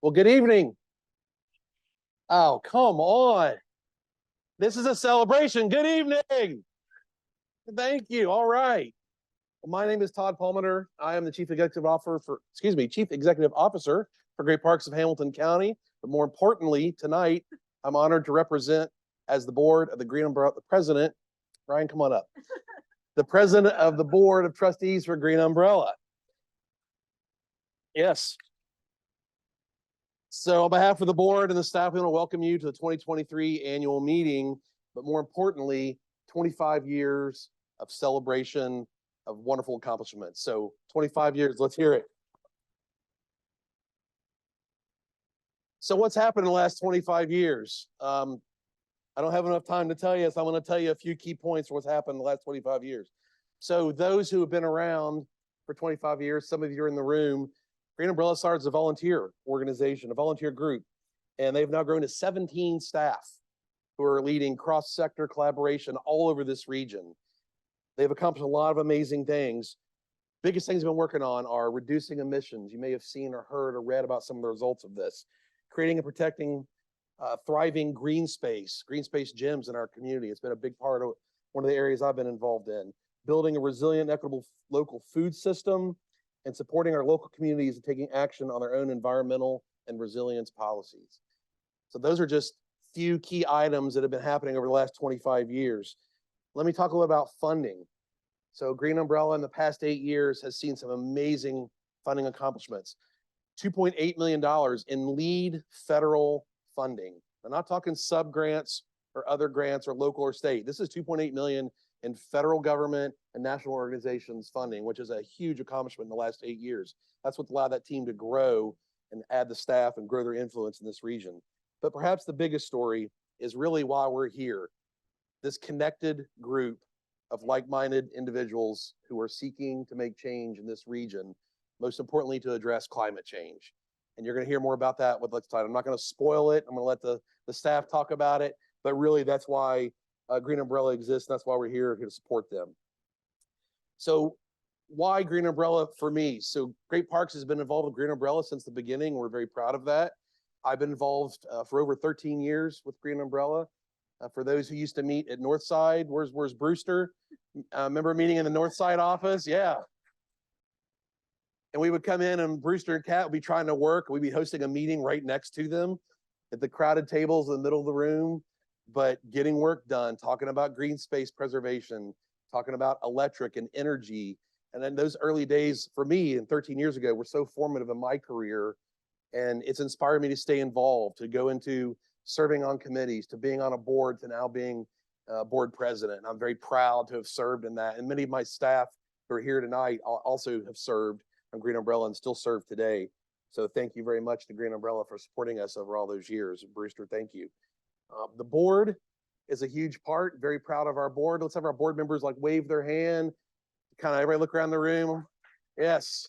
Well, good evening. Oh, come on. This is a celebration. Good evening. Thank you. All right. Well, my name is Todd Palmer. I am the Chief Executive Officer for Great Parks of Hamilton County. But more importantly, tonight, I'm honored to represent as the board of the Green Umbrella, the president. Ryan, come on up. The president of the board of trustees for Green Umbrella. Yes. So on behalf of the board and the staff, we want to welcome you to the 2023 annual meeting, but more importantly, 25 years of celebration of wonderful accomplishments. So 25 years, let's hear it. So what's happened in the last 25 years? I don't have enough time to tell you, so I'm going to tell you a few key points for what's happened in the last 25 years. So those who have been around for 25 years, some of you are in the room, Green Umbrella started as a volunteer organization, a volunteer group, and they've now grown to 17 staff who are leading cross-sector collaboration all over this region. They've accomplished a lot of amazing things. Biggest things they've been working on are reducing emissions. You may have seen or heard or read about some of the results of this. Creating and protecting thriving green space gyms in our community. It's been a big part of one of the areas I've been involved in. Building a resilient, equitable local food system, and supporting our local communities and taking action on their own environmental and resilience policies. So those are just few key items that have been happening over the last 25 years. Let me talk a little about funding. So Green Umbrella in the past 8 years has seen some amazing funding accomplishments. $2.8 million in lead federal funding. I'm not talking sub grants or other grants or local or state. This is 2.8 million in federal government and national organizations funding, which is a huge accomplishment in the last 8 years. That's what allowed that team to grow and add the staff and grow their influence in this region. But perhaps the biggest story is really why we're here. This connected group of like-minded individuals who are seeking to make change in this region, most importantly to address climate change. And you're going to hear more about that with Let's Tide. I'm not going to spoil it. I'm going to let the staff talk about it, but really that's why Green Umbrella exists. That's why we're here to support them. So why Green Umbrella for me? So Great Parks has been involved with Green Umbrella since the beginning. We're very proud of that. I've been involved for over 13 years with Green Umbrella. For those who used to meet at Northside, where's Brewster? Remember meeting in the Northside office? Yeah. And we would come in and Brewster and Kat would be trying to work. We'd be hosting a meeting right next to them at the crowded tables in the middle of the room, but getting work done, talking about green space preservation, talking about electric and energy. And then those early days for me and 13 years ago were so formative in my career. And it's inspired me to stay involved, to go into serving on committees, to being on a board, to now being board president. And I'm very proud to have served in that. And many of my staff who are here tonight also have served on Green Umbrella and still serve today. So thank you very much to Green Umbrella for supporting us over all those years. Brewster, thank you. The board is a huge part. Very proud of our board. Let's have our board members like wave their hand. Kind of everybody look around the room. Yes.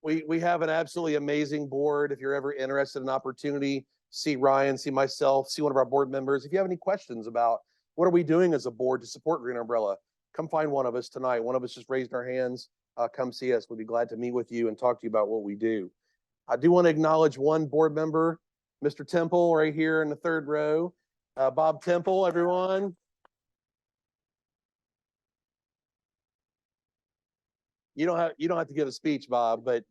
We have an absolutely amazing board. If you're ever interested in an opportunity, see Ryan, see myself, see one of our board members. If you have any questions about what are we doing as a board to support Green Umbrella, come find one of us tonight. One of us just raised our hands. Come see us. We'd be glad to meet with you and talk to you about what we do. I do want to acknowledge one board member, Mr. Temple, right here in the third row. Bob Temple, everyone. You don't have to give a speech, Bob, but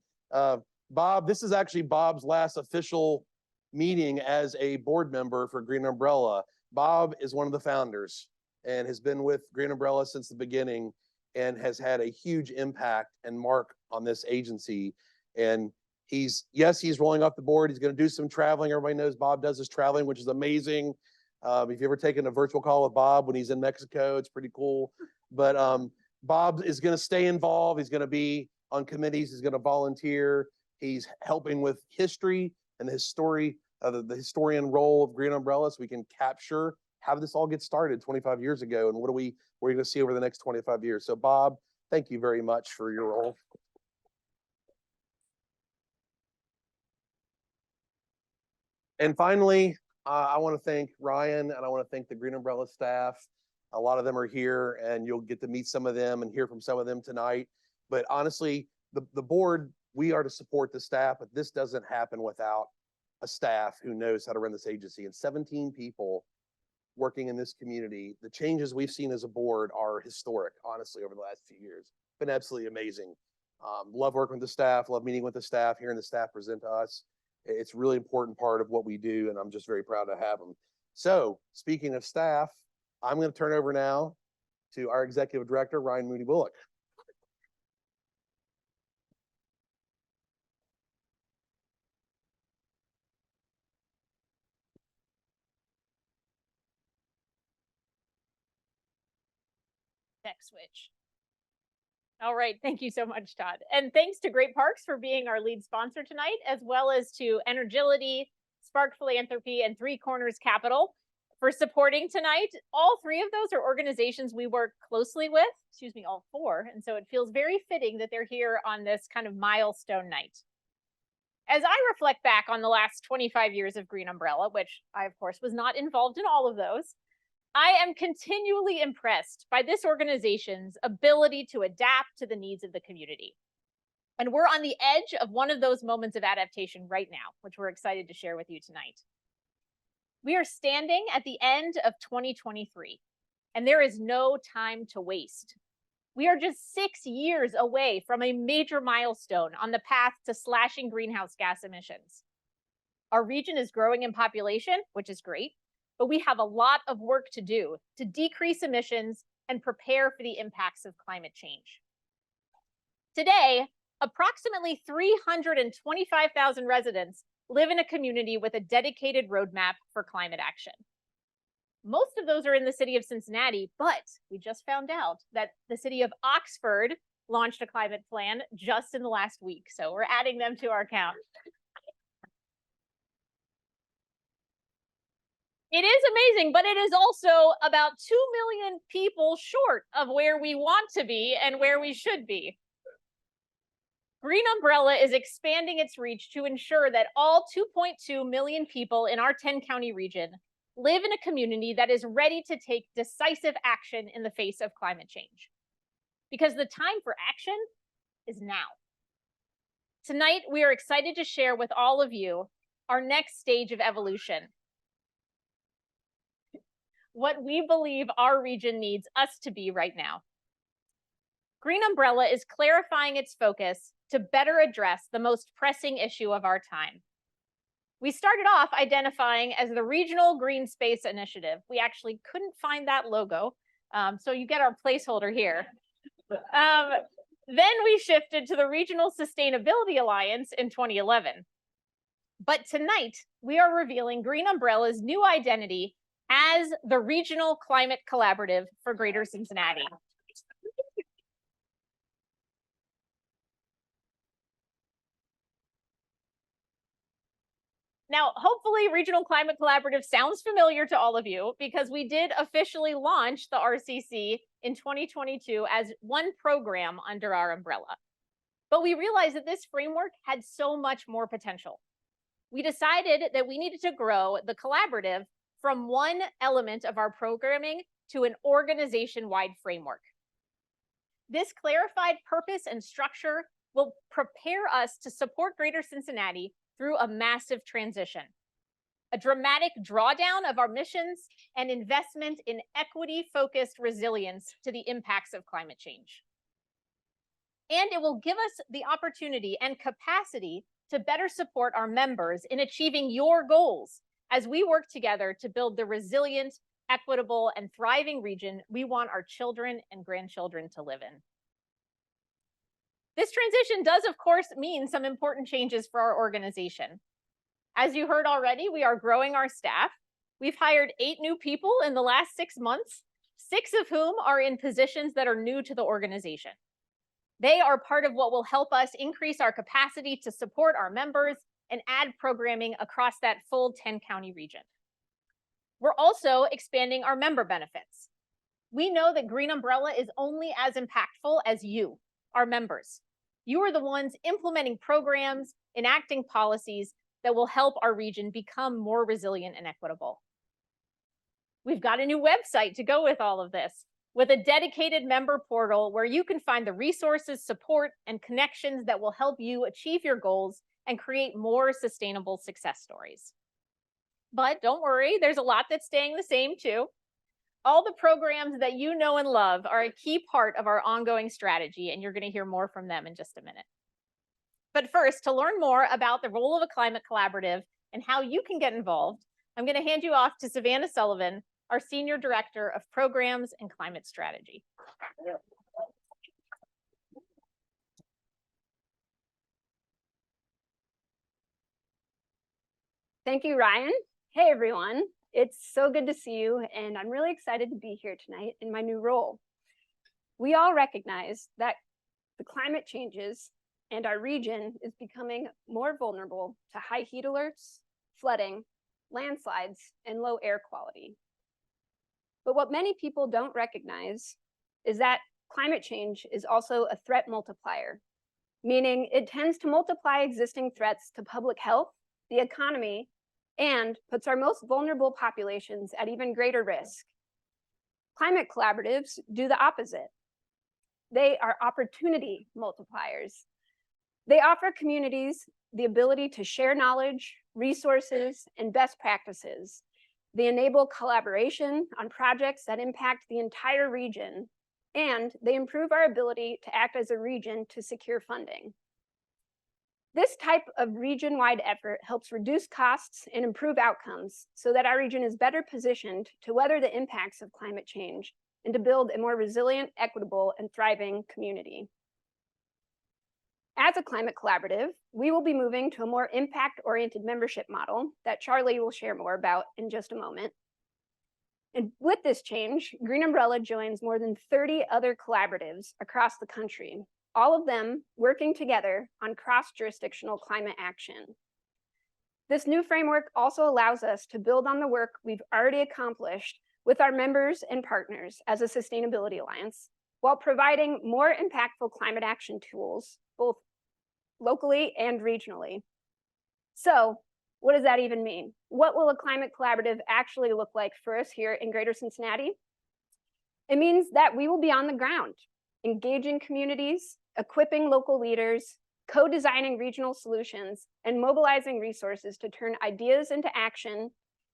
Bob, this is actually Bob's last official meeting as a board member for Green Umbrella. Bob is one of the founders and has been with Green Umbrella since the beginning and has had a huge impact and mark on this agency. And he's rolling off the board. He's going to do some traveling. Everybody knows Bob does his traveling, which is amazing. If you've ever taken a virtual call with Bob when he's in Mexico, it's pretty cool. But Bob is going to stay involved. He's going to be on committees. He's going to volunteer. He's helping with history and the historian role of Green Umbrella, so we can capture how did this all get started 25 years ago, and what are we going to see over the next 25 years. So Bob, thank you very much for your role. And finally, I want to thank Ryan and I want to thank the Green Umbrella staff. A lot of them are here and you'll get to meet some of them and hear from some of them tonight. But honestly, the board, we are to support the staff, but this doesn't happen without a staff who knows how to run this agency. And 17 people working in this community, the changes we've seen as a board are historic, honestly, over the last few years. Been absolutely amazing. Love working with the staff, love meeting with the staff, hearing the staff present to us. It's a really important part of what we do, and I'm just very proud to have them. So speaking of staff, I'm going to turn over now to our executive director, Ryan Mooney Bullock. Next switch. All right, thank you so much, Todd. And thanks to Great Parks for being our lead sponsor tonight, as well as to Energility, Spark Philanthropy, and Three Corners Capital for supporting tonight. All three of those are organizations we work closely with, excuse me, all four. And so it feels very fitting that they're here on this kind of milestone night. As I reflect back on the last 25 years of Green Umbrella, which I, of course, was not involved in all of those, I am continually impressed by this organization's ability to adapt to the needs of the community. And we're on the edge of one of those moments of adaptation right now, which we're excited to share with you tonight. We are standing at the end of 2023, and there is no time to waste. We are just 6 years away from a major milestone on the path to slashing greenhouse gas emissions. Our region is growing in population, which is great, but we have a lot of work to do to decrease emissions and prepare for the impacts of climate change. Today, approximately 325,000 residents live in a community with a dedicated roadmap for climate action. Most of those are in the city of Cincinnati, but we just found out that the city of Oxford launched a climate plan just in the last week, so we're adding them to our count. It is amazing, but it is also about 2 million people short of where we want to be and where we should be. Green Umbrella is expanding its reach to ensure that all 2.2 million people in our 10-county region live in a community that is ready to take decisive action in the face of climate change. Because the time for action is now. Tonight, we are excited to share with all of you our next stage of evolution. What we believe our region needs us to be right now. Green Umbrella is clarifying its focus to better address the most pressing issue of our time. We started off identifying as the Regional Green Space Initiative. We actually couldn't find that logo, so you get our placeholder here. Then we shifted to the Regional Sustainability Alliance in 2011. But tonight, we are revealing Green Umbrella's new identity as the Regional Climate Collaborative for Greater Cincinnati. Now, hopefully, Regional Climate Collaborative sounds familiar to all of you because we did officially launch the RCC in 2022 as one program under our umbrella. But we realized that this framework had so much more potential. We decided that we needed to grow the collaborative from one element of our programming to an organization-wide framework. This clarified purpose and structure will prepare us to support Greater Cincinnati through a massive transition, a dramatic drawdown of our missions, and investment in equity-focused resilience to the impacts of climate change. And it will give us the opportunity and capacity to better support our members in achieving your goals as we work together to build the resilient, equitable, and thriving region we want our children and grandchildren to live in. This transition does, of course, mean some important changes for our organization. As you heard already, we are growing our staff. We've hired 8 new people in the last 6 months, 6 of whom are in positions that are new to the organization. They are part of what will help us increase our capacity to support our members and add programming across that full 10-county region. We're also expanding our member benefits. We know that Green Umbrella is only as impactful as you, our members. You are the ones implementing programs, enacting policies that will help our region become more resilient and equitable. We've got a new website to go with all of this. with a dedicated member portal where you can find the resources, support, and connections that will help you achieve your goals and create more sustainable success stories. But don't worry, there's a lot that's staying the same too. All the programs that you know and love are a key part of our ongoing strategy, and you're going to hear more from them in just a minute. But first, to learn more about the role of a climate collaborative and how you can get involved, I'm going to hand you off to Savannah Sullivan, our Senior Director of Programs and Climate Strategy. Thank you, Ryan. Hey, everyone. It's so good to see you, and I'm really excited to be here tonight in my new role. We all recognize that the climate changes and our region is becoming more vulnerable to high heat alerts, flooding, landslides, and low air quality. But what many people don't recognize is that climate change is also a threat multiplier, meaning it tends to multiply existing threats to public health, the economy, and puts our most vulnerable populations at even greater risk. Climate collaboratives do the opposite. They are opportunity multipliers. They offer communities the ability to share knowledge, resources, and best practices. They enable collaboration on projects that impact the entire region, and they improve our ability to act as a region to secure funding. This type of region-wide effort helps reduce costs and improve outcomes so that our region is better positioned to weather the impacts of climate change and to build a more resilient, equitable, and thriving community. As a climate collaborative, we will be moving to a more impact-oriented membership model that Charlie will share more about in just a moment. And with this change, Green Umbrella joins more than 30 other collaboratives across the country, all of them working together on cross-jurisdictional climate action. This new framework also allows us to build on the work we've already accomplished with our members and partners as a sustainability alliance, while providing more impactful climate action tools, both locally and regionally. So, what does that even mean? What will a climate collaborative actually look like for us here in Greater Cincinnati? It means that we will be on the ground, engaging communities, equipping local leaders, co-designing regional solutions, and mobilizing resources to turn ideas into action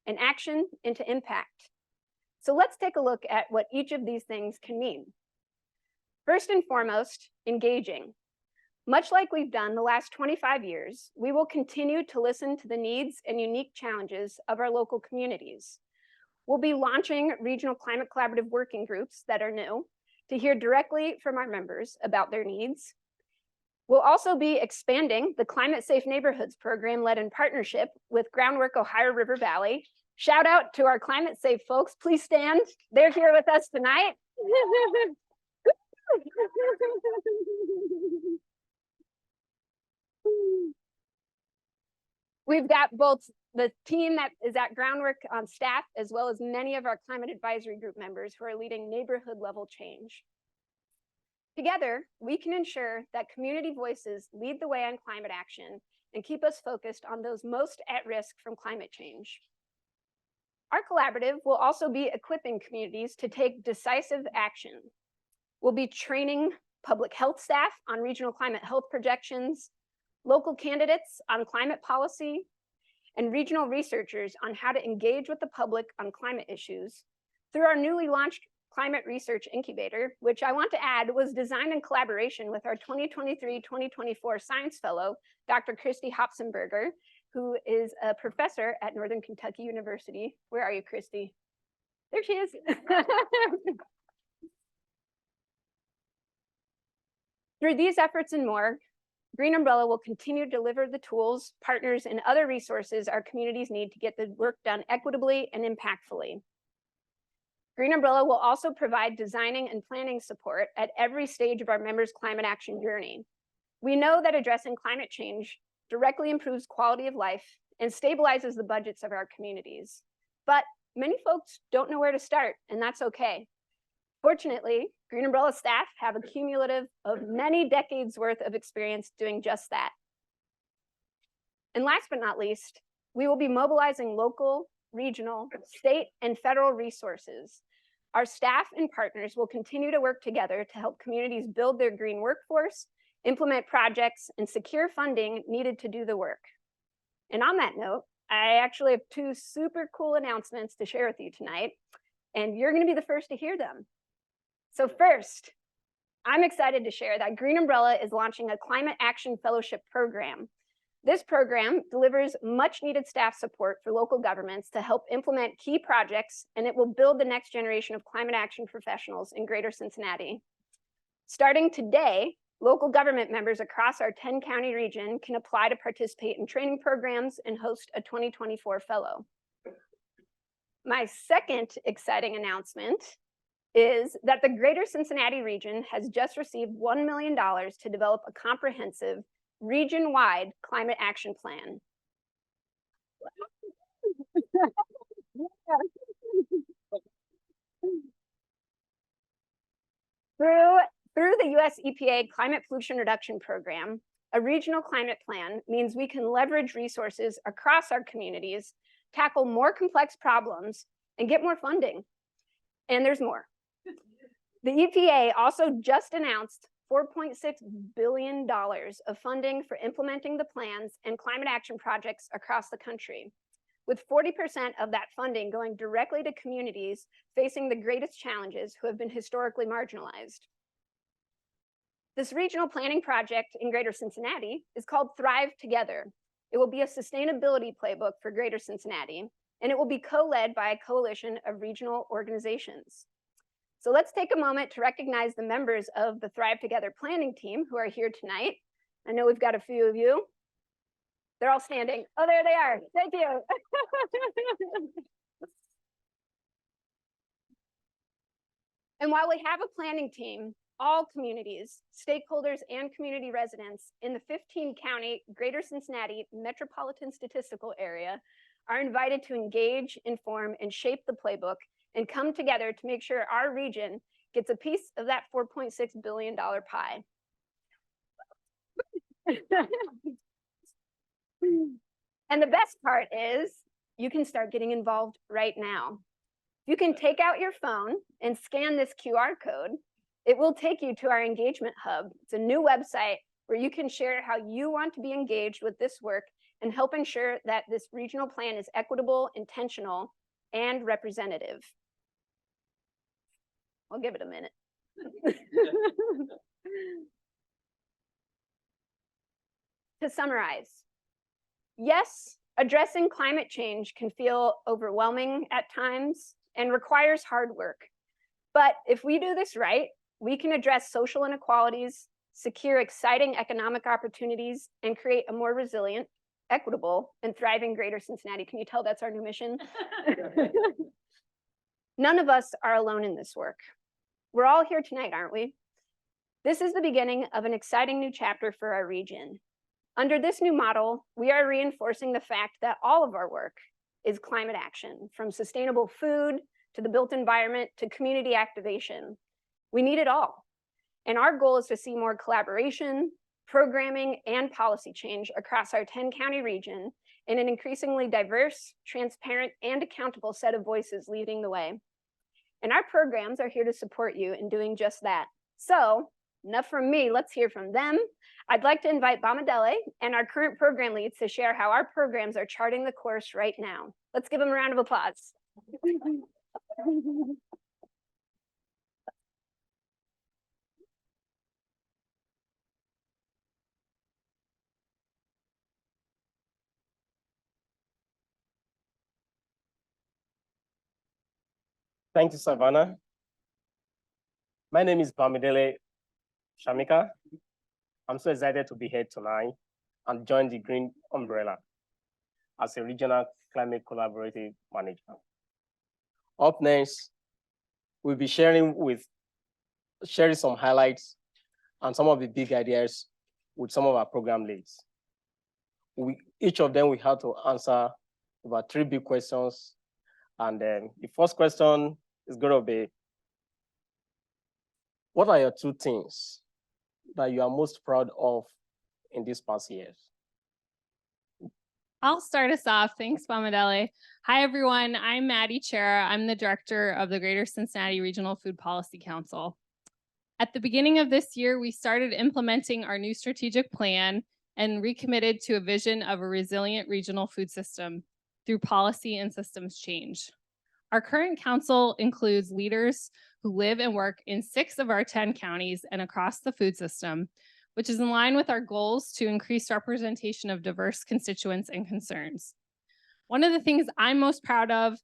and action into impact. So let's take a look at what each of these things can mean. First and foremost, engaging. Much like we've done the last 25 years, we will continue to listen to the needs and unique challenges of our local communities. We'll be launching regional climate collaborative working groups that are new to hear directly from our members about their needs. We'll also be expanding the Climate Safe Neighborhoods program led in partnership with Groundwork Ohio River Valley. Shout out to our Climate Safe folks. Please stand. They're here with us tonight. We've got both the team that is at Groundwork on staff, as well as many of our climate advisory group members who are leading neighborhood level change. Together, we can ensure that community voices lead the way on climate action and keep us focused on those most at risk from climate change. Our collaborative will also be equipping communities to take decisive action. We'll be training public health staff on regional climate health projections, local candidates on climate policy, and regional researchers on how to engage with the public on climate issues through our newly launched Climate Research Incubator, which I want to add was designed in collaboration with our 2023-2024 Science Fellow, Dr. Christy Hopsenberger, who is a professor at Northern Kentucky University. Where are you, Christy? There she is. Through these efforts and more, Green Umbrella will continue to deliver the tools, partners, and other resources our communities need to get the work done equitably and impactfully. Green Umbrella will also provide designing and planning support at every stage of our members' climate action journey. We know that addressing climate change directly improves quality of life and stabilizes the budgets of our communities. But many folks don't know where to start, and that's okay. Fortunately, Green Umbrella staff have a cumulative of many decades worth of experience doing just that. And last but not least, we will be mobilizing local, regional, state, and federal resources. Our staff and partners will continue to work together to help communities build their green workforce, implement projects, and secure funding needed to do the work. And on that note, I actually have two super cool announcements to share with you tonight, and you're going to be the first to hear them. So first, I'm excited to share that Green Umbrella is launching a Climate Action Fellowship program. This program delivers much needed staff support for local governments to help implement key projects, and it will build the next generation of climate action professionals in Greater Cincinnati. Starting today, local government members across our 10-county region can apply to participate in training programs and host a 2024 fellow. My second exciting announcement is that the Greater Cincinnati region has just received $1 million to develop a comprehensive region-wide climate action plan. Through the US EPA Climate Pollution Reduction Program, a regional climate plan means we can leverage resources across our communities, tackle more complex problems, and get more funding. And there's more. The EPA also just announced $4.6 billion of funding for implementing the plans and climate action projects across the country, with 40% of that funding going directly to communities facing the greatest challenges who have been historically marginalized. This regional planning project in Greater Cincinnati is called Thrive Together. It will be a sustainability playbook for Greater Cincinnati, and it will be co-led by a coalition of regional organizations. So let's take a moment to recognize the members of the Thrive Together planning team who are here tonight. I know we've got a few of you. They're all standing. Oh, there they are. Thank you. And while we have a planning team, all communities, stakeholders, and community residents in the 15-county Greater Cincinnati Metropolitan Statistical Area are invited to engage, inform, and shape the playbook and come together to make sure our region gets a piece of that $4.6 billion pie. And the best part is you can start getting involved right now. You can take out your phone and scan this QR code. It will take you to our engagement hub. It's a new website where you can share how you want to be engaged with this work and help ensure that this regional plan is equitable, intentional, and representative. I'll give it a minute. To summarize, yes, addressing climate change can feel overwhelming at times and requires hard work. But if we do this right, we can address social inequalities, secure exciting economic opportunities, and create a more resilient, equitable, and thriving Greater Cincinnati. Can you tell that's our new mission? None of us are alone in this work. We're all here tonight, aren't we? This is the beginning of an exciting new chapter for our region. Under this new model, we are reinforcing the fact that all of our work is climate action, from sustainable food to the built environment to community activation. We need it all. And our goal is to see more collaboration, programming, and policy change across our 10-county region in an increasingly diverse, transparent, and accountable set of voices leading the way. And our programs are here to support you in doing just that. So, enough from me, let's hear from them. I'd like to invite Bamadele and our current program leads to share how our programs are charting the course right now. Let's give them a round of applause. Thank you, Savannah. My name is Bamidele Shamika. I'm so excited to be here tonight and join the Green Umbrella as a regional climate collaborative manager. Up next, we'll be sharing some highlights and some of the big ideas with some of our program leads. Each of them we have to answer about 3 big questions. And then the first question is going to be, what are your 2 things that you are most proud of in these past years? I'll start us off. Thanks, Bamadele. Hi, everyone. I'm Maddie Chera. I'm the director of the Greater Cincinnati Regional Food Policy Council. At the beginning of this year, we started implementing our new strategic plan and recommitted to a vision of a resilient regional food system through policy and systems change. Our current council includes leaders who live and work in 6 of our 10 counties and across the food system, which is in line with our goals to increase representation of diverse constituents and concerns. One of the things I'm most proud of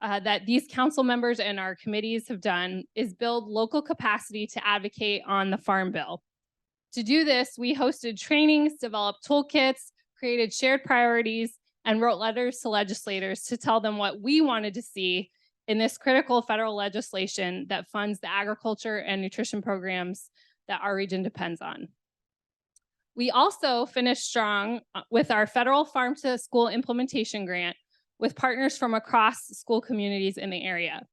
that these council members and our committees have done is build local capacity to advocate on the Farm Bill. To do this, we hosted trainings, developed toolkits, created shared priorities, and wrote letters to legislators to tell them what we wanted to see in this critical federal legislation that funds the agriculture and nutrition programs that our region depends on. We also finished strong with our federal Farm to School implementation grant with partners from across school communities in the area.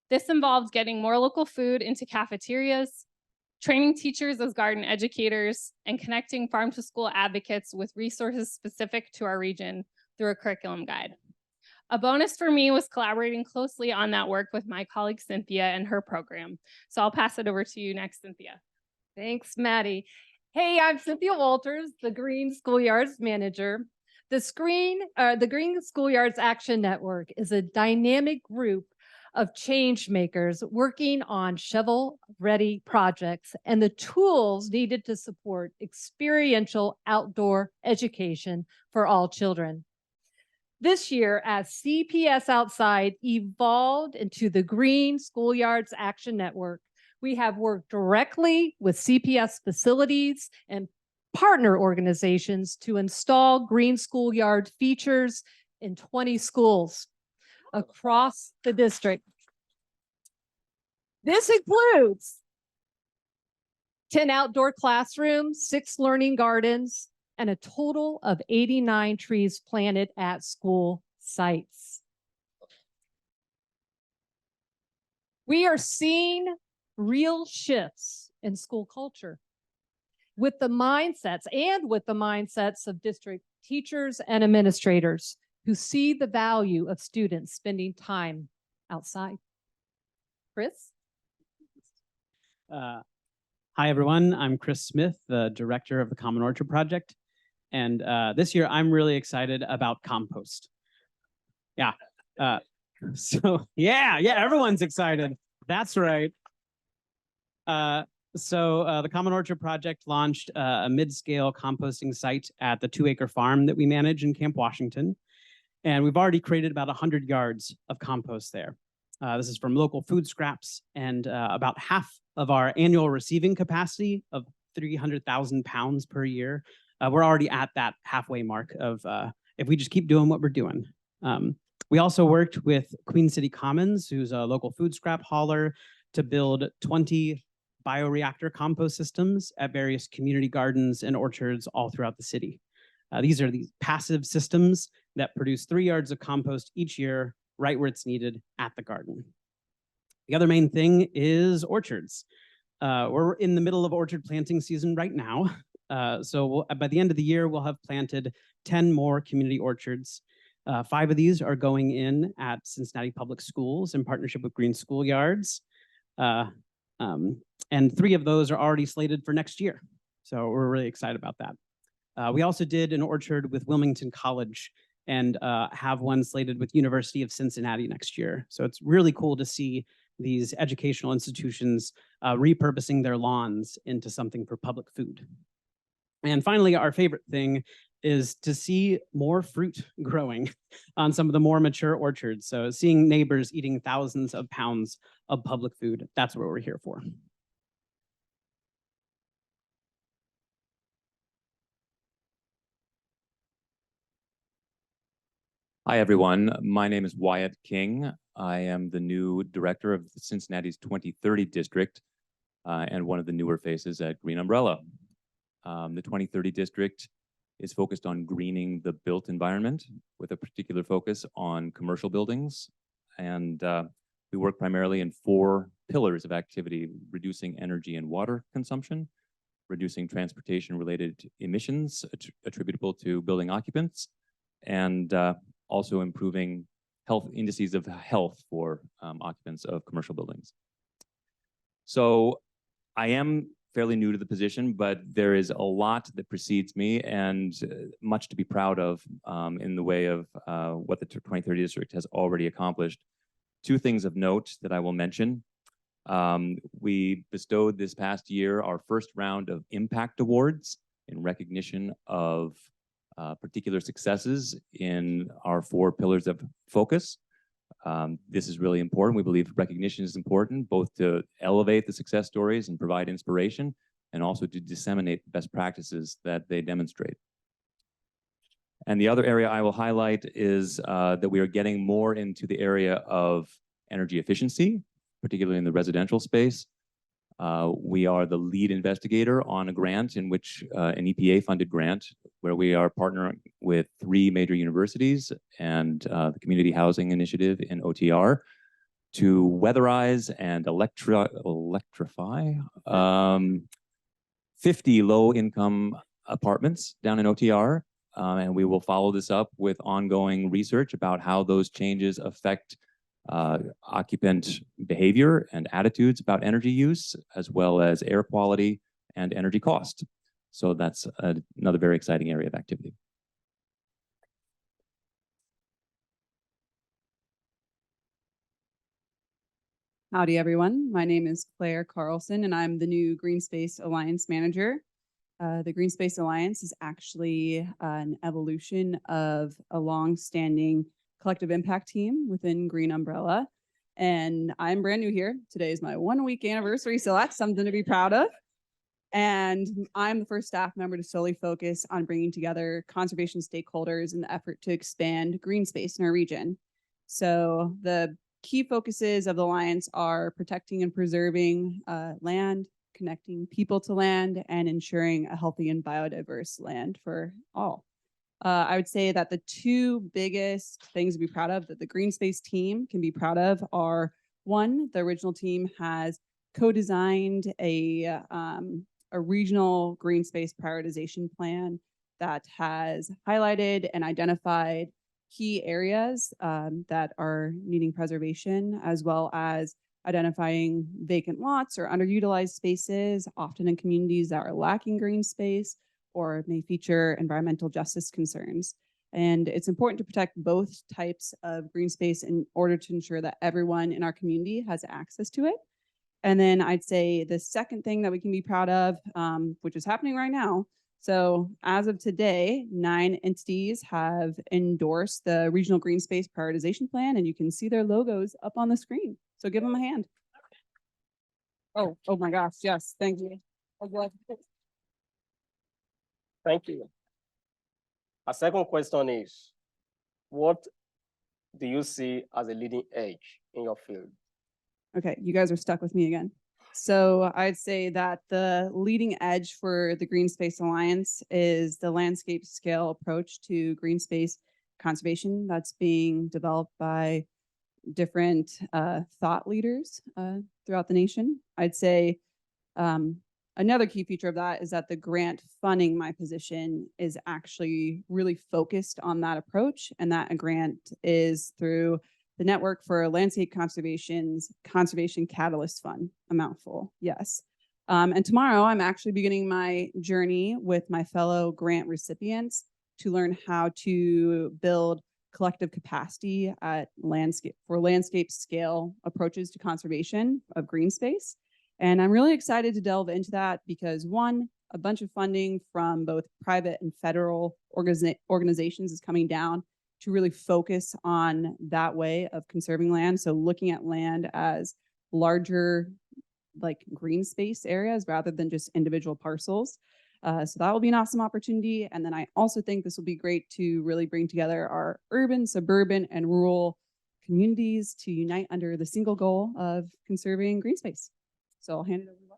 This involved getting more local food into cafeterias, training teachers as garden educators, and connecting farm to school advocates with resources specific to our region through a curriculum guide. A bonus for me was collaborating closely on that work with my colleague Cynthia and her program. So I'll pass it over to you next, Cynthia. Thanks, Maddie. Hey, I'm Cynthia Walters, the Green Schoolyards Manager. The Green Schoolyards Action Network is a dynamic group of change makers working on shovel-ready projects and the tools needed to support experiential outdoor education for all children. This year, as CPS Outside evolved into the Green Schoolyards Action Network, we have worked directly with CPS facilities and partner organizations to install green schoolyard features in 20 schools across the district. This includes 10 outdoor classrooms, 6 learning gardens, and a total of 89 trees planted at school sites. We are seeing real shifts in school culture with the mindsets of district teachers and administrators who see the value of students spending time outside. Chris? Hi, everyone. I'm Chris Smith, the director of the Common Orchard Project. And this year, I'm really excited about compost. Yeah. Everyone's excited. That's right. The Common Orchard Project launched a mid-scale composting site at the 2-acre farm that we manage in Camp Washington. And we've already created about 100 yards of compost there. This is from local food scraps, and about half of our annual receiving capacity of 300,000 pounds per year. We're already at that halfway mark of if we just keep doing what we're doing. We also worked with Queen City Commons, who's a local food scrap hauler, to build 20 bioreactor compost systems at various community gardens and orchards all throughout the city. These are these passive systems that produce 3 yards of compost each year, right where it's needed at the garden. The other main thing is orchards. We're in the middle of orchard planting season right now. By the end of the year, we'll have planted 10 more community orchards. 5 of these are going in at Cincinnati Public Schools in partnership with Green Schoolyards. And 3 of those are already slated for next year. So we're really excited about that. We also did an orchard with Wilmington College and have one slated with University of Cincinnati next year. So it's really cool to see these educational institutions repurposing their lawns into something for public food. And finally, our favorite thing is to see more fruit growing on some of the more mature orchards. So seeing neighbors eating thousands of pounds of public food, that's what we're here for. Hi, everyone. My name is Wyatt King. I am the new director of Cincinnati's 2030 district and one of the newer faces at Green Umbrella. The 2030 district is focused on greening the built environment with a particular focus on commercial buildings. And we work primarily in 4 pillars of activity: reducing energy and water consumption, reducing transportation-related emissions attributable to building occupants, and also improving health indices of health for occupants of commercial buildings. So I am fairly new to the position, but there is a lot that precedes me and much to be proud of in the way of what the 2030 district has already accomplished. Two things of note that I will mention. We bestowed this past year our first round of impact awards in recognition of particular successes in our 4 pillars of focus. This is really important. We believe recognition is important, both to elevate the success stories and provide inspiration, and also to disseminate the best practices that they demonstrate. And the other area I will highlight is that we are getting more into the area of energy efficiency, particularly in the residential space. We are the lead investigator on a grant in which an EPA-funded grant where we are partnering with 3 major universities and the Community Housing Initiative in OTR to weatherize and electrify 50 low-income apartments down in OTR. And we will follow this up with ongoing research about how those changes affect occupant behavior and attitudes about energy use, as well as air quality and energy cost. So that's another very exciting area of activity. Howdy, everyone. My name is Claire Carlson, and I'm the new Green Space Alliance Manager. The Green Space Alliance is actually an evolution of a long-standing collective impact team within Green Umbrella. And I'm brand new here. Today is my 1-week anniversary, so that's something to be proud of. And I'm the first staff member to solely focus on bringing together conservation stakeholders in the effort to expand green space in our region. So the key focuses of the Alliance are protecting and preserving land, connecting people to land, and ensuring a healthy and biodiverse land for all. I would say that the 2 biggest things to be proud of that the Green Space team can be proud of are, 1, the original team has co-designed a regional green space prioritization plan that has highlighted and identified key areas that are needing preservation, as well as identifying vacant lots or underutilized spaces, often in communities that are lacking green space or may feature environmental justice concerns. And it's important to protect both types of green space in order to ensure that everyone in our community has access to it. And then I'd say the second thing that we can be proud of, which is happening right now. So as of today, 9 entities have endorsed the Regional Green Space Prioritization Plan, and you can see their logos up on the screen. So give them a hand. Oh my gosh, yes, thank you. Thank you. Our second question is, what do you see as a leading edge in your field? Okay, you guys are stuck with me again. So I'd say that the leading edge for the Green Space Alliance is the landscape scale approach to green space conservation that's being developed by different thought leaders throughout the nation. I'd say another key feature of that is that the grant funding my position is actually really focused on that approach, and that a grant is through the Network for Landscape Conservation's Conservation Catalyst Fund, a mouthful, yes. And tomorrow I'm actually beginning my journey with my fellow grant recipients to learn how to build collective capacity at landscape scale approaches to conservation of green space. And I'm really excited to delve into that because, 1, a bunch of funding from both private and federal organizations is coming down to really focus on that way of conserving land. So looking at land as larger, like green space areas rather than just individual parcels. So that will be an awesome opportunity. And then I also think this will be great to really bring together our urban, suburban, and rural communities to unite under the single goal of conserving green space. So I'll hand it over to you.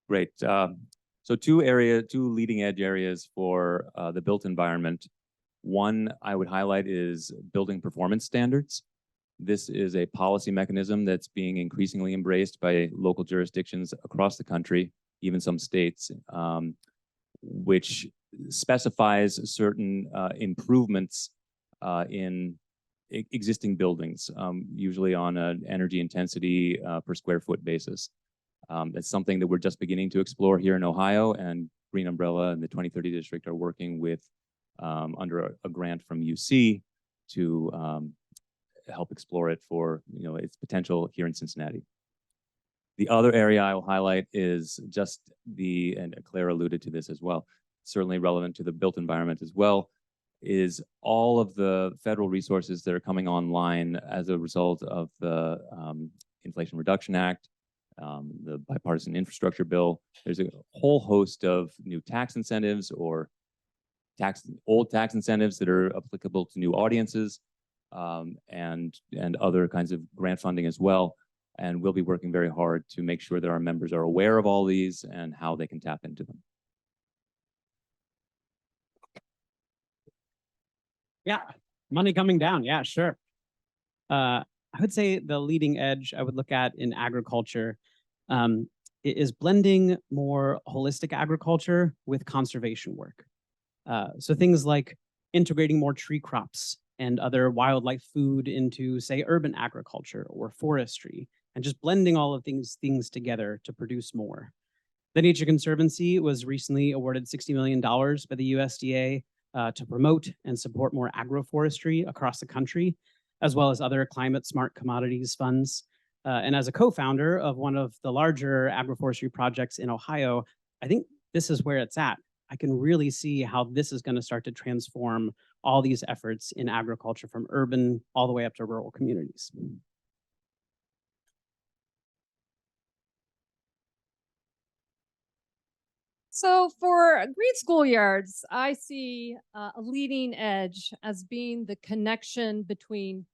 Great. So two leading edge areas for the built environment. One I would highlight is building performance standards. This is a policy mechanism that's being increasingly embraced by local jurisdictions across the country. even some states, which specifies certain improvements in existing buildings, usually on an energy intensity per square foot basis. That's something that we're just beginning to explore here in Ohio, and Green Umbrella and the 2030 district are working with under a grant from UC to help explore it for its potential here in Cincinnati. The other area I will highlight is just and Claire alluded to this as well, certainly relevant to the built environment as well, is all of the federal resources that are coming online as a result of the Inflation Reduction Act, the bipartisan infrastructure bill. There's a whole host of new tax incentives or old tax incentives that are applicable to new audiences, and other kinds of grant funding as well. And we'll be working very hard to make sure that our members are aware of all these and how they can tap into them. Yeah, money coming down. Yeah, sure. I would say the leading edge I would look at in agriculture is blending more holistic agriculture with conservation work. So things like integrating more tree crops and other wildlife food into, say, urban agriculture or forestry, and just blending all of these things together to produce more. The Nature Conservancy was recently awarded $60 million by the USDA to promote and support more agroforestry across the country, as well as other climate smart commodities funds. And as a co-founder of one of the larger agroforestry projects in Ohio, I think this is where it's at. I can really see how this is going to start to transform all these efforts in agriculture from urban all the way up to rural communities. So for green schoolyards, I see a leading edge as being the connection between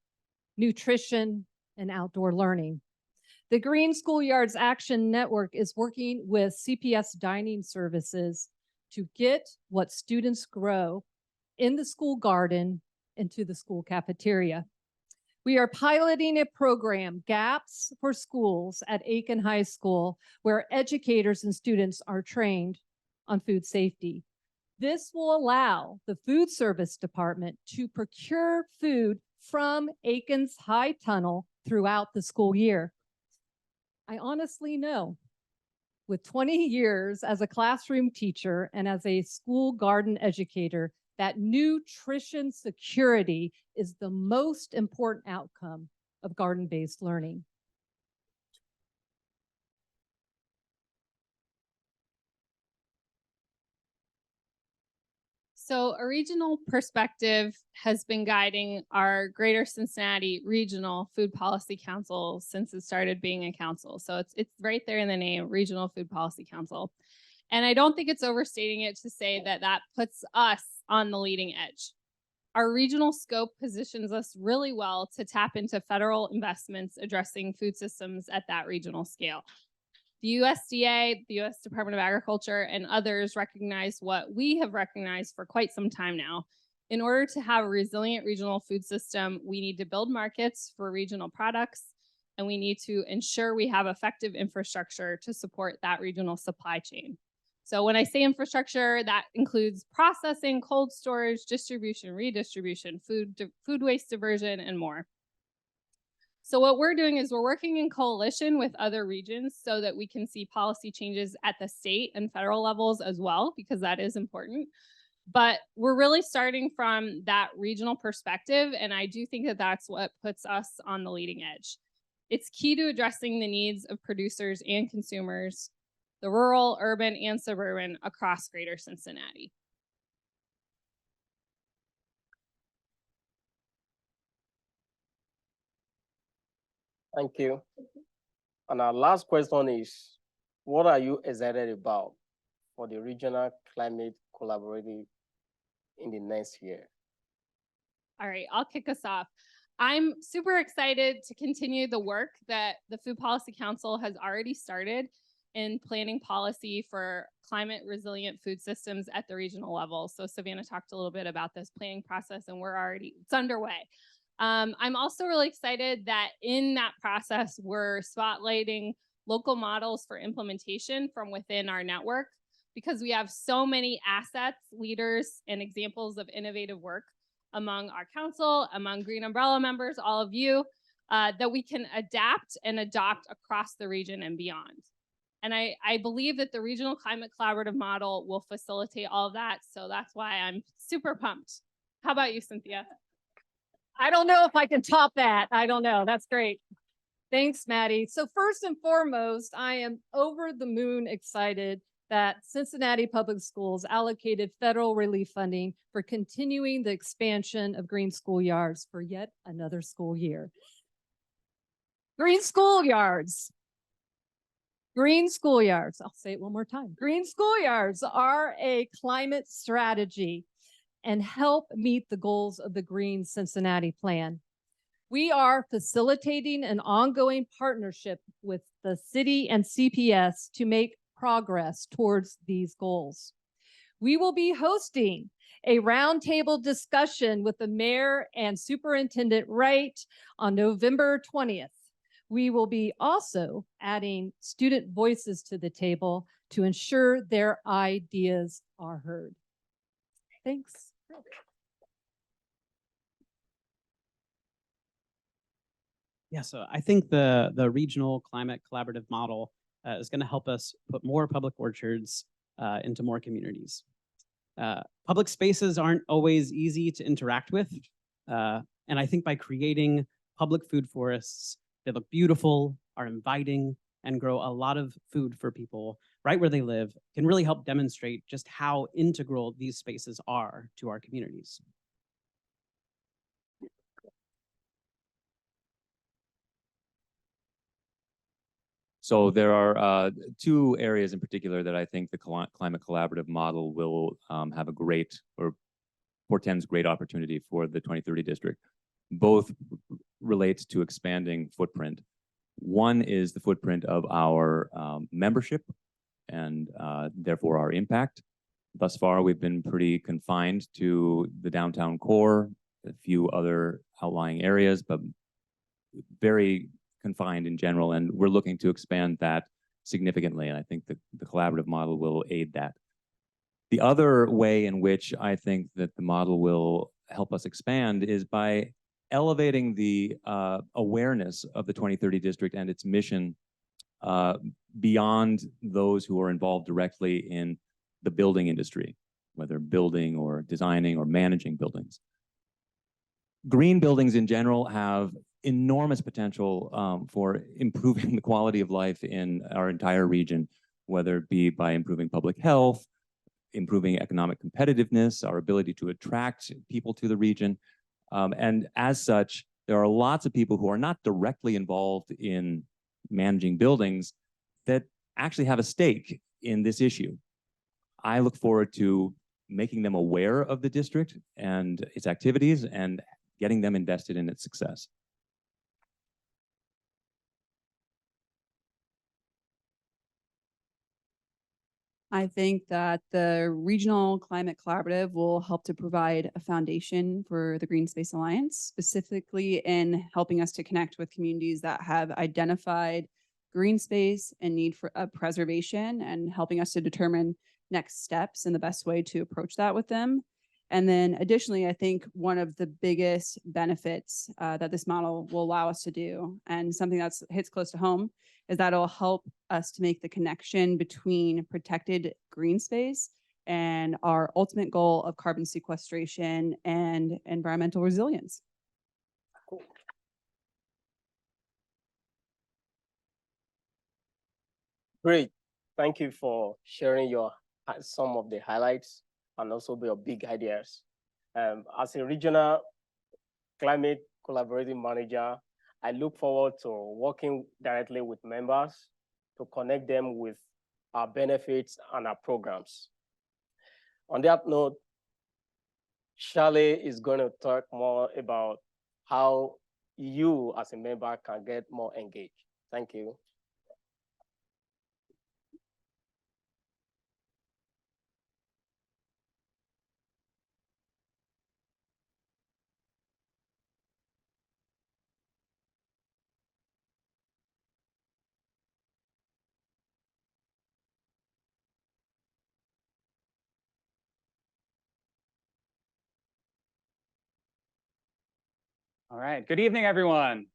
nutrition and outdoor learning. The Green Schoolyards Action Network is working with CPS dining services to get what students grow in the school garden into the school cafeteria. We are piloting a program, Gaps for Schools, at Aiken High School, where educators and students are trained on food safety. This will allow the food service department to procure food from Aiken's High Tunnel throughout the school year. I honestly know, with 20 years as a classroom teacher and as a school garden educator, that nutrition security is the most important outcome of garden-based learning. So a regional perspective has been guiding our Greater Cincinnati Regional Food Policy Council since it started being a council. So it's right there in the name, Regional Food Policy Council. And I don't think it's overstating it to say that that puts us on the leading edge. Our regional scope positions us really well to tap into federal investments addressing food systems at that regional scale. The USDA, the U.S. Department of Agriculture, and others recognize what we have recognized for quite some time now. In order to have a resilient regional food system, we need to build markets for regional products, and we need to ensure we have effective infrastructure to support that regional supply chain. So when I say infrastructure, that includes processing, cold storage, distribution, redistribution, food waste diversion, and more. So what we're doing is we're working in coalition with other regions so that we can see policy changes at the state and federal levels as well, because that is important. But we're really starting from that regional perspective, and I do think that that's what puts us on the leading edge. It's key to addressing the needs of producers and consumers, the rural, urban, and suburban across Greater Cincinnati. Thank you. And our last question is, what are you excited about for the regional climate collaborative in the next year? All right, I'll kick us off. I'm super excited to continue the work that the Food Policy Council has already started in planning policy for climate resilient food systems at the regional level. So Savannah talked a little bit about this planning process, and it's underway. I'm also really excited that in that process, we're spotlighting local models for implementation from within our network, because we have so many assets, leaders, and examples of innovative work among our council, among Green Umbrella members, all of you, that we can adapt and adopt across the region and beyond. And I believe that the Regional Climate Collaborative model will facilitate all of that. So that's why I'm super pumped. How about you, Cynthia? I don't know if I can top that. I don't know. That's great. Thanks, Maddie. So first and foremost, I am over the moon excited that Cincinnati Public Schools allocated federal relief funding for continuing the expansion of green schoolyards for yet another school year. Green schoolyards. Green schoolyards. I'll say it one more time. Green schoolyards are a climate strategy and help meet the goals of the Green Cincinnati Plan. We are facilitating an ongoing partnership with the city and CPS to make progress towards these goals. We will be hosting a roundtable discussion with the mayor and Superintendent Wright on November 20th. We will be also adding student voices to the table to ensure their ideas are heard. Thanks. Yeah, so I think the regional climate collaborative model is going to help us put more public orchards into more communities. Public spaces aren't always easy to interact with. And I think by creating public food forests that look beautiful, are inviting, and grow a lot of food for people right where they live can really help demonstrate just how integral these spaces are to our communities. So there are two areas in particular that I think the climate collaborative model will have a great, or portends great opportunity for the 2030 district. Both relate to expanding footprint. One is the footprint of our membership and therefore our impact. Thus far, we've been pretty confined to the downtown core, a few other outlying areas, but very confined in general, and we're looking to expand that significantly, and I think the collaborative model will aid that. The other way in which I think that the model will help us expand is by elevating the awareness of the 2030 district and its mission beyond those who are involved directly in the building industry, whether building or designing or managing buildings. Green buildings in general have enormous potential for improving the quality of life in our entire region, whether it be by improving public health, improving economic competitiveness, our ability to attract people to the region. And as such, there are lots of people who are not directly involved in managing buildings that actually have a stake in this issue. I look forward to making them aware of the district and its activities and getting them invested in its success. I think that the Regional Climate Collaborative will help to provide a foundation for the Green Space Alliance, specifically in helping us to connect with communities that have identified green space and need for preservation, and helping us to determine next steps and the best way to approach that with them. And then additionally, I think one of the biggest benefits that this model will allow us to do, and something that hits close to home, is that it'll help us to make the connection between protected green space and our ultimate goal of carbon sequestration and environmental resilience. Cool. Great. Thank you for sharing some of the highlights and also your big ideas. As a regional climate collaborative manager, I look forward to working directly with members to connect them with our benefits and our programs. On that note, Shirley is going to talk more about how you as a member can get more engaged. Thank you. All right, good evening, everyone.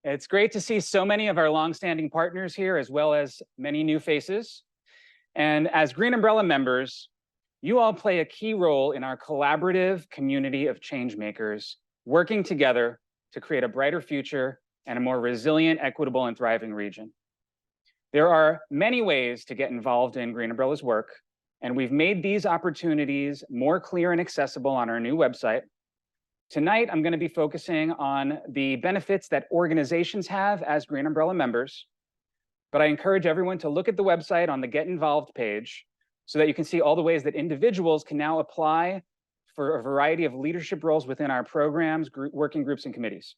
It's great to see so many of our longstanding partners here, as well as many new faces. And as Green Umbrella members, you all play a key role in our collaborative community of change makers, working together to create a brighter future and a more resilient, equitable, and thriving region. There are many ways to get involved in Green Umbrella's work, and we've made these opportunities more clear and accessible on our new website. Tonight, I'm going to be focusing on the benefits that organizations have as Green Umbrella members, but I encourage everyone to look at the website on the Get Involved page so that you can see all the ways that individuals can now apply for a variety of leadership roles within our programs, working groups, and committees.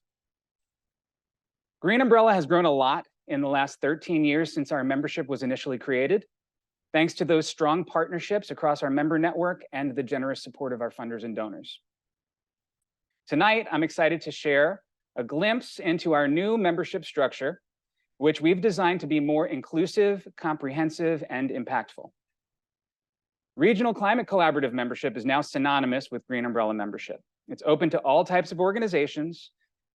Green Umbrella has grown a lot in the last 13 years since our membership was initially created, thanks to those strong partnerships across our member network and the generous support of our funders and donors. Tonight, I'm excited to share a glimpse into our new membership structure, which we've designed to be more inclusive, comprehensive, and impactful. Regional Climate Collaborative membership is now synonymous with Green Umbrella membership. It's open to all types of organizations,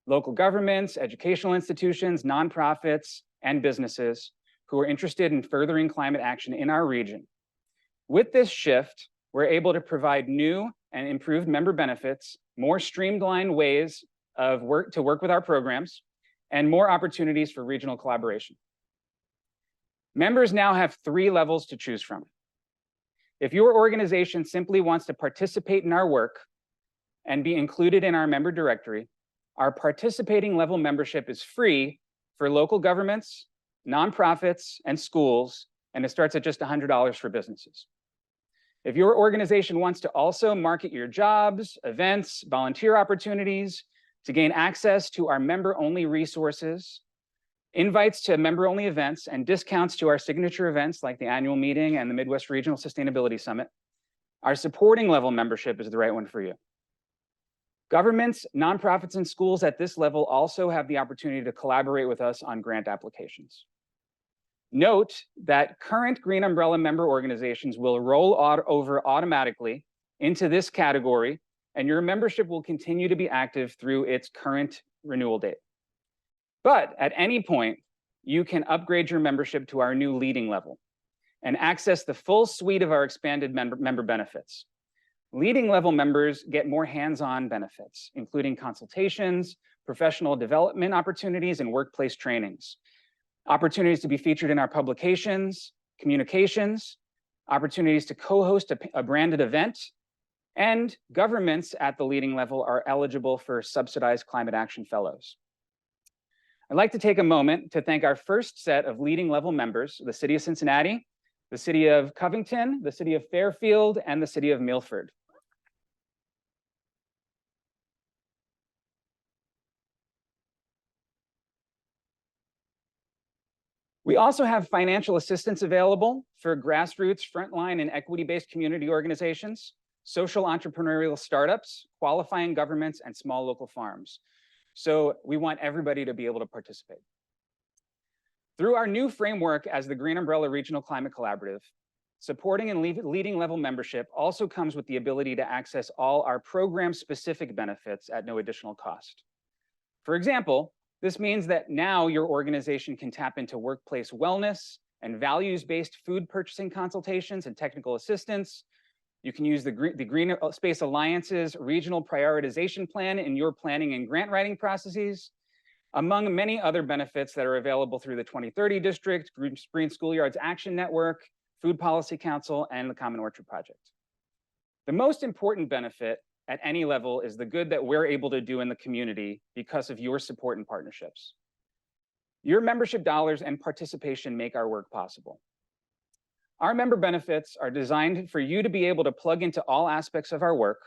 local governments, educational institutions, nonprofits, and businesses who are interested in furthering climate action in our region. With this shift, we're able to provide new and improved member benefits, more streamlined ways of to work with our programs, and more opportunities for regional collaboration. Members now have 3 levels to choose from. If your organization simply wants to participate in our work and be included in our member directory, our participating level membership is free for local governments, nonprofits, and schools, and it starts at just $100 for businesses. If your organization wants to also market your jobs, events, volunteer opportunities to gain access to our member-only resources, invites to member-only events, and discounts to our signature events like the annual meeting and the Midwest Regional Sustainability Summit, our supporting level membership is the right one for you. Governments, nonprofits, and schools at this level also have the opportunity to collaborate with us on grant applications. Note that current Green Umbrella member organizations will roll over automatically into this category, and your membership will continue to be active through its current renewal date. But at any point, you can upgrade your membership to our new leading level and access the full suite of our expanded member benefits. Leading level members get more hands-on benefits, including consultations, professional development opportunities, and workplace trainings. Opportunities to be featured in our publications, communications, opportunities to co-host a branded event, and governments at the leading level are eligible for subsidized climate action fellows. I'd like to take a moment to thank our first set of leading level members, the City of Cincinnati, the City of Covington, the City of Fairfield, and the City of Milford. We also have financial assistance available for grassroots, frontline, and equity-based community organizations, social entrepreneurial startups, qualifying governments, and small local farms. So we want everybody to be able to participate. Through our new framework as the Green Umbrella Regional Climate Collaborative, supporting and leading level membership also comes with the ability to access all our program-specific benefits at no additional cost. For example, this means that now your organization can tap into workplace wellness and values-based food purchasing consultations and technical assistance. You can use the Green Space Alliance's regional prioritization plan in your planning and grant writing processes, among many other benefits that are available through the 2030 District, Green Schoolyards Action Network, Food Policy Council, and the Common Orchard Project. The most important benefit at any level is the good that we're able to do in the community because of your support and partnerships. Your membership dollars and participation make our work possible. Our member benefits are designed for you to be able to plug into all aspects of our work,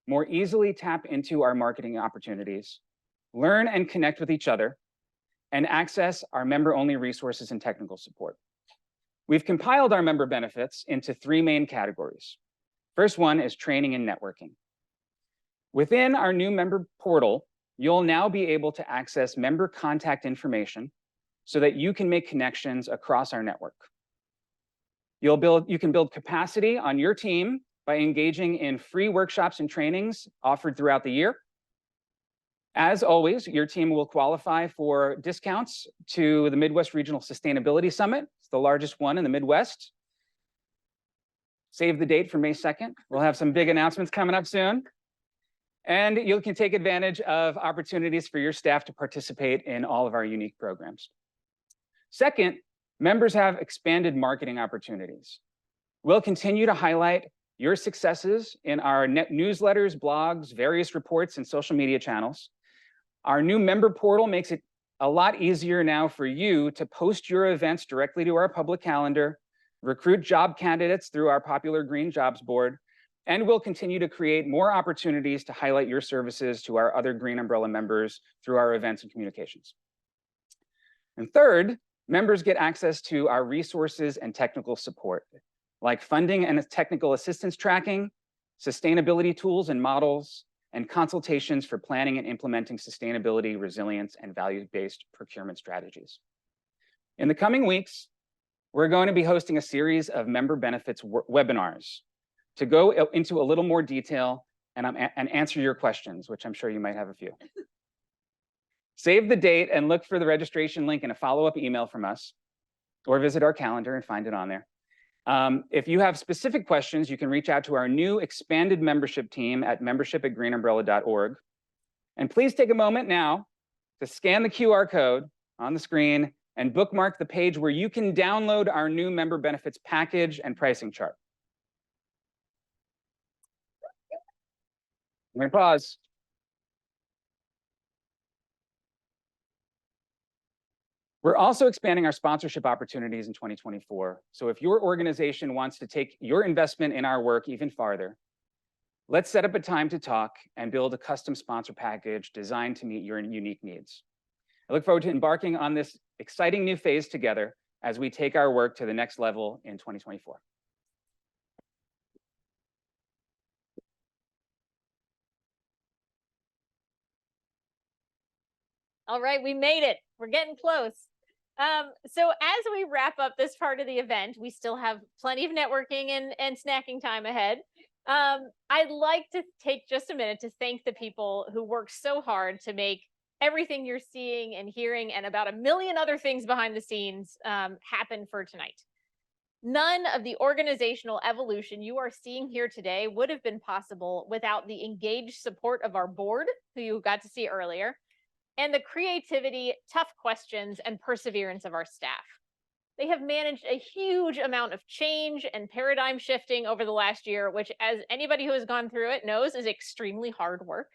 more easily tap into our marketing opportunities, learn and connect with each other, and access our member-only resources and technical support. We've compiled our member benefits into 3 main categories. First one is training and networking. Within our new member portal, you'll now be able to access member contact information so that you can make connections across our network. You can build capacity on your team by engaging in free workshops and trainings offered throughout the year. As always, your team will qualify for discounts to the Midwest Regional Sustainability Summit. It's the largest one in the Midwest. Save the date for May 2nd. We'll have some big announcements coming up soon. And you can take advantage of opportunities for your staff to participate in all of our unique programs. Second, members have expanded marketing opportunities. We'll continue to highlight your successes in our newsletters, blogs, various reports, and social media channels. Our new member portal makes it a lot easier now for you to post your events directly to our public calendar, recruit job candidates through our popular Green Jobs board, and we'll continue to create more opportunities to highlight your services to our other Green Umbrella members through our events and communications. And third, members get access to our resources and technical support, like funding and technical assistance tracking, sustainability tools and models, and consultations for planning and implementing sustainability, resilience, and value-based procurement strategies. In the coming weeks, we're going to be hosting a series of member benefits webinars to go into a little more detail and answer your questions, which I'm sure you might have a few. Save the date and look for the registration link in a follow-up email from us, or visit our calendar and find it on there. If you have specific questions, you can reach out to our new expanded membership team at membership@greenumbrella.org. And please take a moment now to scan the QR code on the screen and bookmark the page where you can download our new member benefits package and pricing chart. I'm going to pause. We're also expanding our sponsorship opportunities in 2024. So if your organization wants to take your investment in our work even farther, let's set up a time to talk and build a custom sponsor package designed to meet your unique needs. I look forward to embarking on this exciting new phase together as we take our work to the next level in 2024. All right, we made it. We're getting close. So as we wrap up this part of the event, we still have plenty of networking and snacking time ahead. I'd like to take just a minute to thank the people who worked so hard to make everything you're seeing and hearing and about a million other things behind the scenes happen for tonight. None of the organizational evolution you are seeing here today would have been possible without the engaged support of our board, who you got to see earlier, and the creativity, tough questions, and perseverance of our staff. They have managed a huge amount of change and paradigm shifting over the last year, which, as anybody who has gone through it knows, is extremely hard work.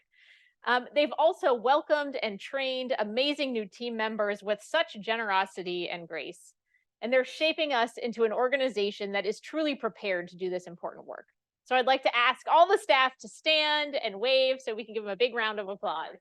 They've also welcomed and trained amazing new team members with such generosity and grace. And they're shaping us into an organization that is truly prepared to do this important work. So I'd like to ask all the staff to stand and wave so we can give them a big round of applause.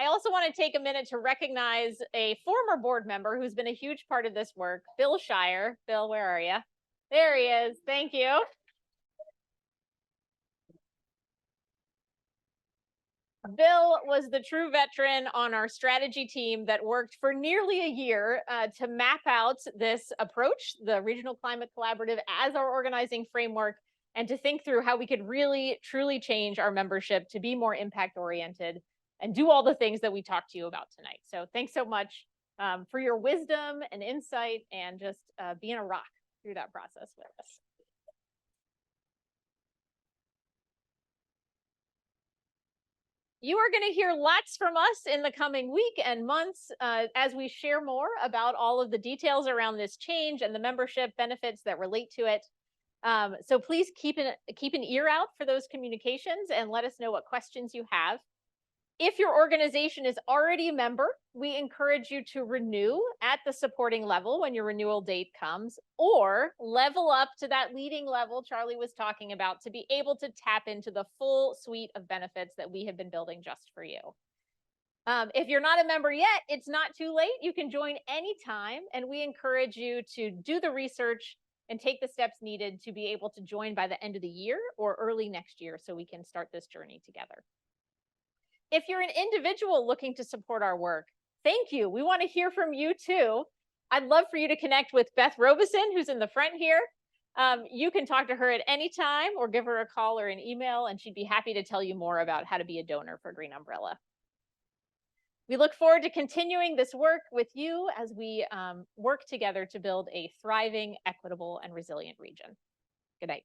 I also want to take a minute to recognize a former board member who's been a huge part of this work, Bill Shire. Bill, where are you? There he is. Thank you. Bill was the true veteran on our strategy team that worked for nearly a year to map out this approach, the Regional Climate Collaborative, as our organizing framework, and to think through how we could really, truly change our membership to be more impact-oriented and do all the things that we talked to you about tonight. So thanks so much for your wisdom and insight and just being a rock through that process with us. You are going to hear lots from us in the coming week and months as we share more about all of the details around this change and the membership benefits that relate to it. So please keep an ear out for those communications and let us know what questions you have. If your organization is already a member, we encourage you to renew at the supporting level when your renewal date comes, or level up to that leading level Charlie was talking about to be able to tap into the full suite of benefits that we have been building just for you. If you're not a member yet, it's not too late. You can join anytime, and we encourage you to do the research and take the steps needed to be able to join by the end of the year or early next year so we can start this journey together. If you're an individual looking to support our work, thank you. We want to hear from you too. I'd love for you to connect with Beth Robeson, who's in the front here. You can talk to her at any time or give her a call or an email, and she'd be happy to tell you more about how to be a donor for Green Umbrella. We look forward to continuing this work with you as we work together to build a thriving, equitable, and resilient region. Good night.